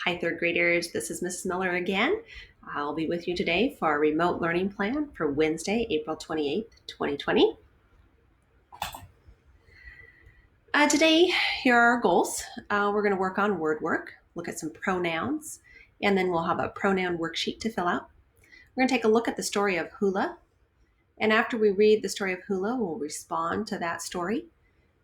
Hi, third graders. This is Mrs. Miller again. I'll be with you today for our remote learning plan for Wednesday, April 28th, 2020. Today, here are our goals. We're going to work on word work, look at some pronouns, and then we'll have a pronoun worksheet to fill out. We're going to take a look at the story of Hula. And after we read the story of Hula, we'll respond to that story.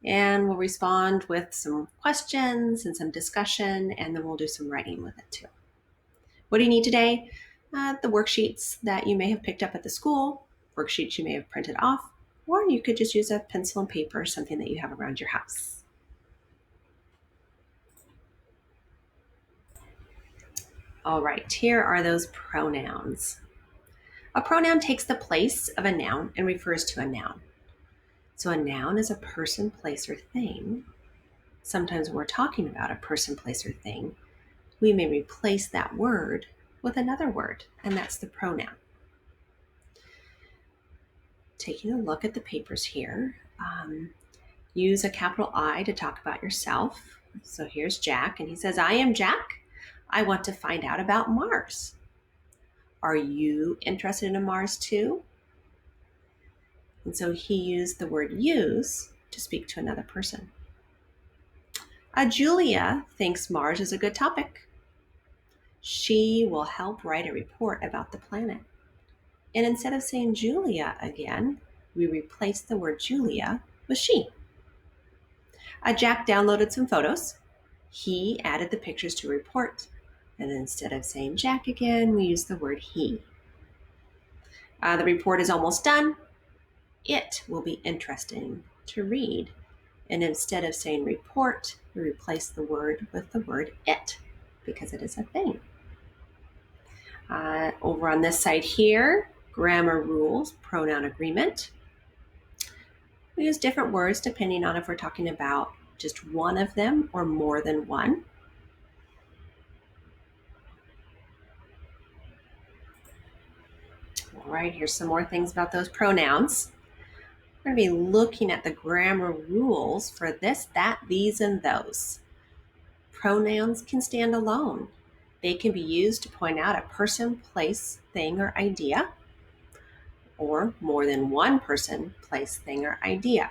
And we'll respond with some questions and some discussion, and then we'll do some writing with it too. What do you need today? The worksheets that you may have picked up at the school, worksheets you may have printed off, or you could just use a pencil and paper, something that you have around your house. All right, here are those pronouns. A pronoun takes the place of a noun and refers to a noun. So a noun is a person, place, or thing. Sometimes when we're talking about a person, place, or thing, we may replace that word with another word, and that's the pronoun. Taking a look at the papers here, use a capital I to talk about yourself. So here's Jack, and he says, I am Jack. I want to find out about Mars. Are you interested in Mars too? And so he used the word use to speak to another person. Julia thinks Mars is a good topic. She will help write a report about the planet. And instead of saying Julia again, we replace the word Julia with she. Jack downloaded some photos. He added the pictures to a report. And instead of saying Jack again, we use the word he. The report is almost done. It will be interesting to read. And instead of saying report, we replace the word with the word it, because it is a thing. Over on this side here, grammar rules, pronoun agreement. We use different words depending on if we're talking about just one of them or more than one. All right, here's some more things about those pronouns. We're going to be looking at the grammar rules for this, that, these, and those. Pronouns can stand alone. They can be used to point out a person, place, thing, or idea, or more than one person, place, thing, or idea.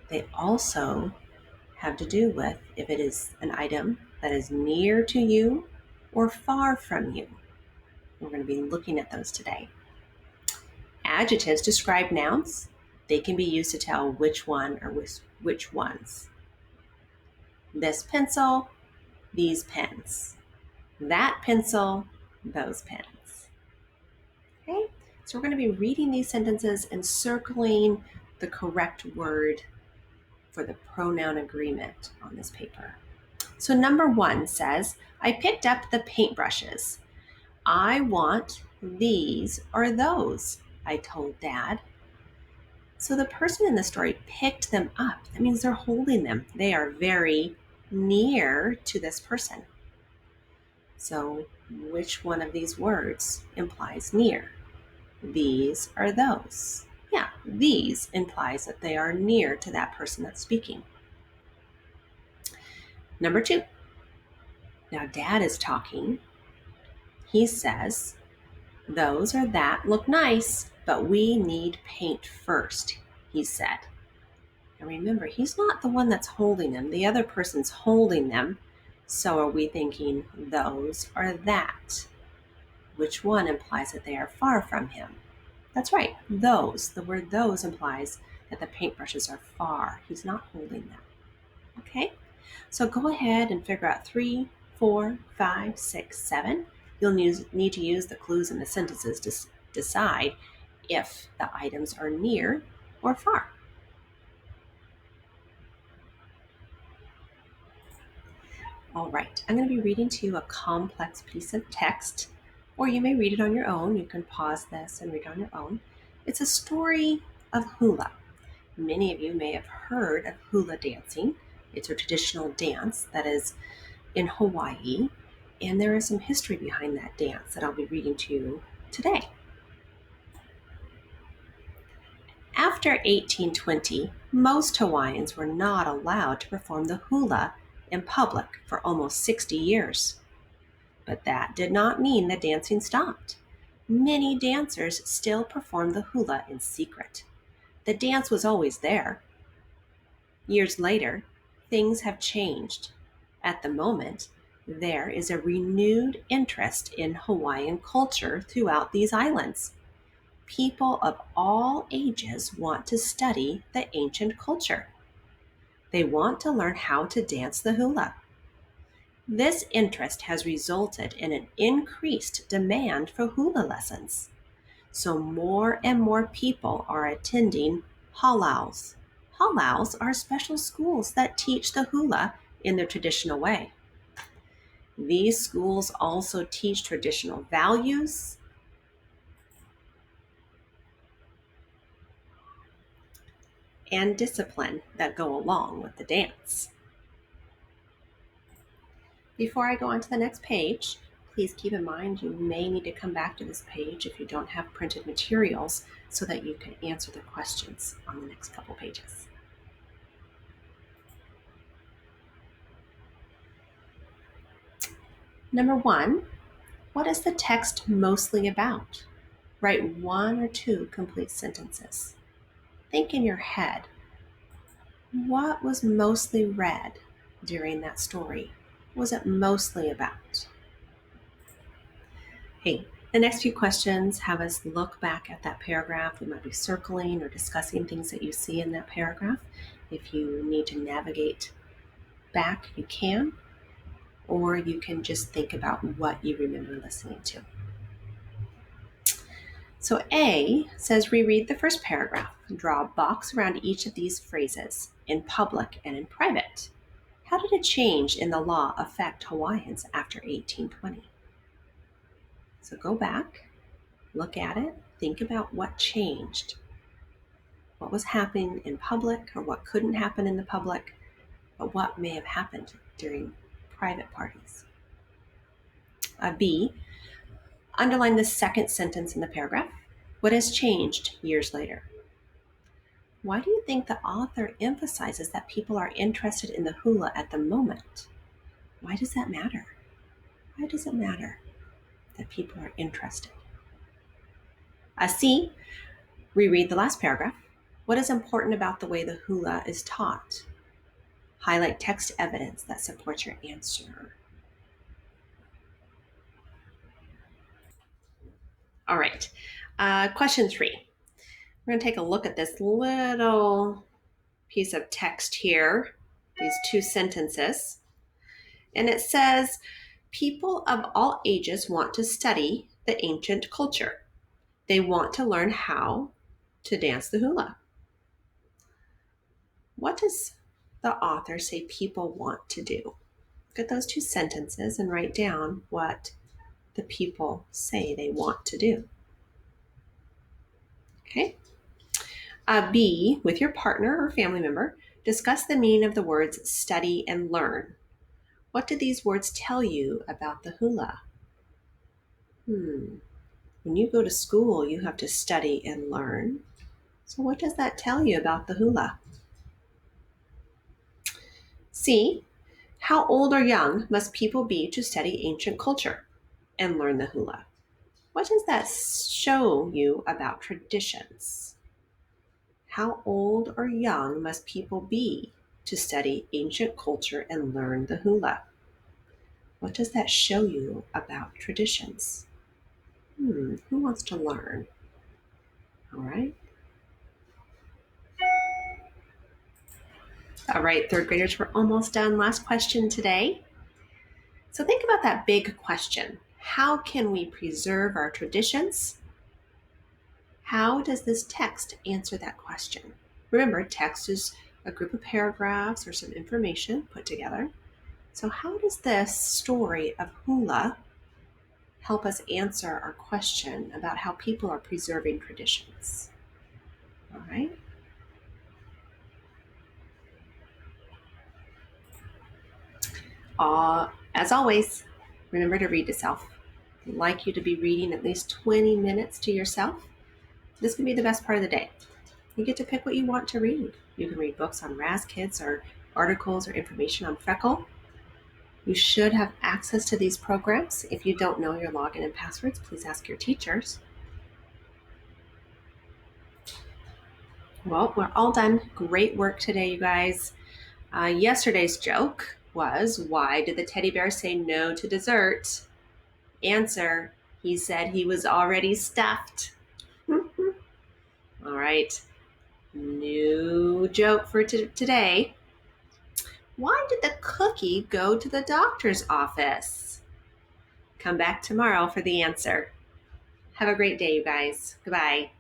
They also have to do with if it is an item that is near to you or far from you. We're going to be looking at those today. Adjectives describe nouns. They can be used to tell which one or which ones. This pencil, these pens. That pencil, those pens. Okay, so we're going to be reading these sentences and circling the correct word for the pronoun agreement on this paper. So number 1 says, I picked up the paintbrushes. I want these or those, I told Dad. So the person in the story picked them up. That means they're holding them. They are very near to this person. So which one of these words implies near? These or those? Yeah, these implies that they are near to that person that's speaking. Number 2. Now Dad is talking. He says, those or that look nice, but we need paint first, he said. And remember, he's not the one that's holding them. The other person's holding them. So are we thinking those or that? Which one implies that they are far from him? That's right, those. The word those implies that the paintbrushes are far. He's not holding them. Okay? So go ahead and figure out 3, 4, 5, 6, 7. You'll need to use the clues in the sentences to decide if the items are near or far. All right, I'm going to be reading to you a complex piece of text, or you may read it on your own. You can pause this and read it on your own. It's a story of hula. Many of you may have heard of hula dancing. It's a traditional dance that is in Hawaii, and there is some history behind that dance that I'll be reading to you today. After 1820, most Hawaiians were not allowed to perform the hula in public for almost 60 years. But that did not mean the dancing stopped. Many dancers still performed the hula in secret. The dance was always there. Years later, things have changed. At the moment, there is a renewed interest in Hawaiian culture throughout these islands. People of all ages want to study the ancient culture. They want to learn how to dance the hula. This interest has resulted in an increased demand for hula lessons. So more and more people are attending halaus. Halaus are special schools that teach the hula in the traditional way. These schools also teach traditional values and discipline that go along with the dance. Before I go on to the next page, please keep in mind you may need to come back to this page if you don't have printed materials so that you can answer the questions on the next couple pages. Number 1, what is the text mostly about? Write 1 or 2 complete sentences. Think in your head, what was mostly read during that story? What was it mostly about? Hey, the next few questions have us look back at that paragraph. We might be circling or discussing things that you see in that paragraph. If you need to navigate back, you can, or you can just think about what you remember listening to. So A says reread the first paragraph. Draw a box around each of these phrases, in public and in private. How did a change in the law affect Hawaiians after 1820? So go back, look at it, think about what changed. What was happening in public or what couldn't happen in the public, but what may have happened during private parties. B, underline the second sentence in the paragraph. What has changed years later? Why do you think the author emphasizes that people are interested in the hula at the moment? Why does that matter? Why does it matter that people are interested? C, reread the last paragraph. What is important about the way the hula is taught? Highlight text evidence that supports your answer. All right. Question 3. We're going to take a look at this little piece of text here, these 2 sentences. And it says, people of all ages want to study the ancient culture. They want to learn how to dance the hula. What does the author say people want to do? Look at those 2 sentences and write down what the people say they want to do. Okay. B, with your partner or family member, discuss the meaning of the words study and learn. What do these words tell you about the hula? When you go to school, you have to study and learn. So what does that tell you about the hula? C, how old or young must people be to study ancient culture and learn the hula? What does that show you about traditions? How old or young must people be to study ancient culture and learn the hula? What does that show you about traditions? Who wants to learn? All right. All right, 3rd graders, we're almost done. Last question today. So think about that big question. How can we preserve our traditions? How does this text answer that question? Remember, text is a group of paragraphs or some information put together. So how does this story of hula help us answer our question about how people are preserving traditions? All right. As always, remember to read to self. I'd like you to be reading at least 20 minutes to yourself. This can be the best part of the day. You get to pick what you want to read. You can read books on Raz Kids or articles or information on Freckle. You should have access to these programs. If you don't know your login and passwords, please ask your teachers. Well, we're all done. Great work today, you guys. Yesterday's joke was, why did the teddy bear say no to dessert? Answer, he said he was already stuffed. All right, new joke for today. Why did the cookie go to the doctor's office? Come back tomorrow for the answer. Have a great day, you guys. Goodbye.